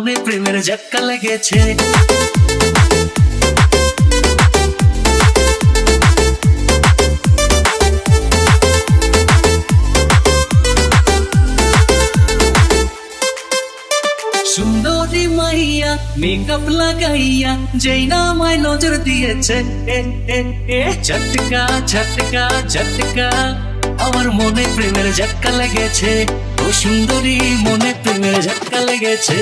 মনে প্রেমের ঝটকা লেগেছে। সুন্দরী মাইয়া মেকআপ লাগাইয়া যেই না আমায় নজর দিয়েছে, ঝটকা ঝটকা ঝটকা আমার মনে প্রেমের ঝটকা লেগেছে। ও সুন্দরী মনে প্রেমের ঝটকা লেগেছে,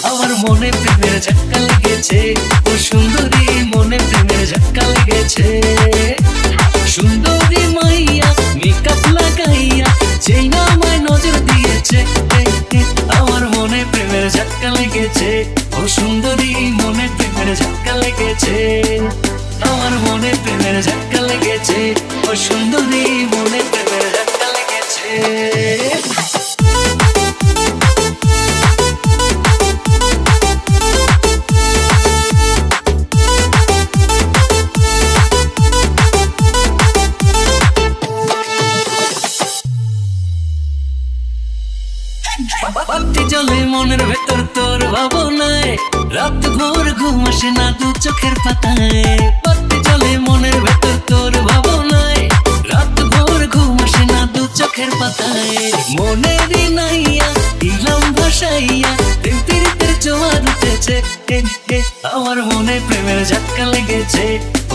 আমার মনে প্রেমের ঝটকা লেগেছে। ও সুন্দরী মনে প্রেমের ঝটকা লেগেছে। সুন্দরী মাইয়া মেকআপ লাগাইয়া যেই না আমায় নজর দিয়েছে, আমার মনে প্রেমের ঝটকা লেগেছে। ও সুন্দরী মনে প্রেমের ঝটকা লেগেছে, আমার মনে প্রেমের ঝটকা লেগেছে। ও সুন্দরী মনে প্রেমের ঝটকা লেগেছে। বাতি জ্বলে মনের ভেতর তোর ভাবনায়, রাত ভোর ঘুম আসে না দু চোখের পাতায়। বাতি জ্বলে মনের ভেতর তোর ভাবনায়, রাত ভোর ঘুম আসে না দু চোখের পাতায়। মনেরই নাইয়া ইলাম ভাসাইয়া প্রেম প্রীতির জোয়ার উঠেছে, আমার মনে প্রেমের ঝটকা লেগেছে।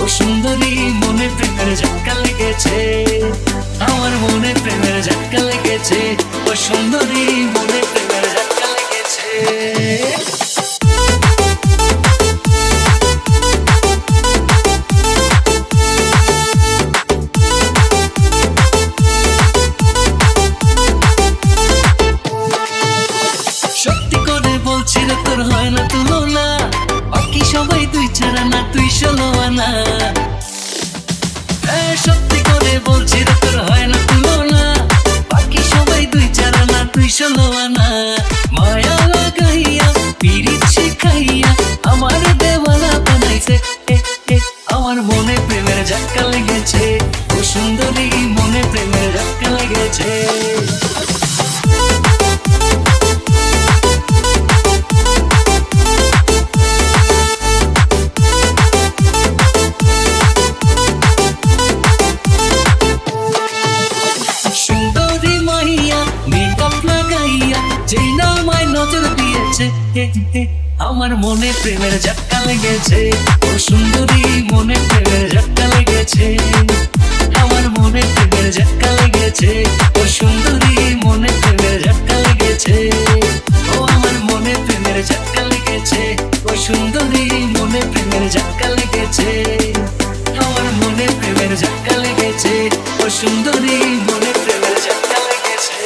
ও সুন্দরী মনে প্রেমের ঝটকা লেগেছে, আমার মনে প্রেমের ঝটকা লেগেছে। ও সুন্দরী মনে প্রেমের ঝটকা লেগেছে। সত্যি করে বলছি রে তোর হয় না তুলনা, বাকি সবাই তুই ছাড়া না তুই ষোলো আনা। সত্যি করে বলছি রে তোর হয় না তুলনা, বাকি সবাই তুই ছাড়া না তুই ষোলো আনা। মায়া লাগাইয়া পিরিত শিখাইয়া আমার দেওয়ানা বানাইছে, আমার মনে প্রেমের ঝটকা লেগেছে। ও সুন্দরী মনে প্রেমের ঝটকা লেগেছে। সুন্দরী মাইয়া মেকআপ লাগাইয়া যেই না আমায় নজর দিয়েছে, আমার মনে প্রেমের ঝটকা লেগেছে। ও সুন্দরী মনে প্রেমের ঝটকা লেগেছে, আমার মনে প্রেমের ঝটকা লেগেছে। ও সুন্দরী মনে প্রেমের ঝটকা লেগেছে, ও আমার মনে প্রেমের ঝটকা লেগেছে। ও সুন্দরী মনে প্রেমের ঝটকা লেগেছে, আমার মনে প্রেমের ঝটকা লেগেছে। ও সুন্দরী মনে প্রেমের ঝটকা লেগেছে।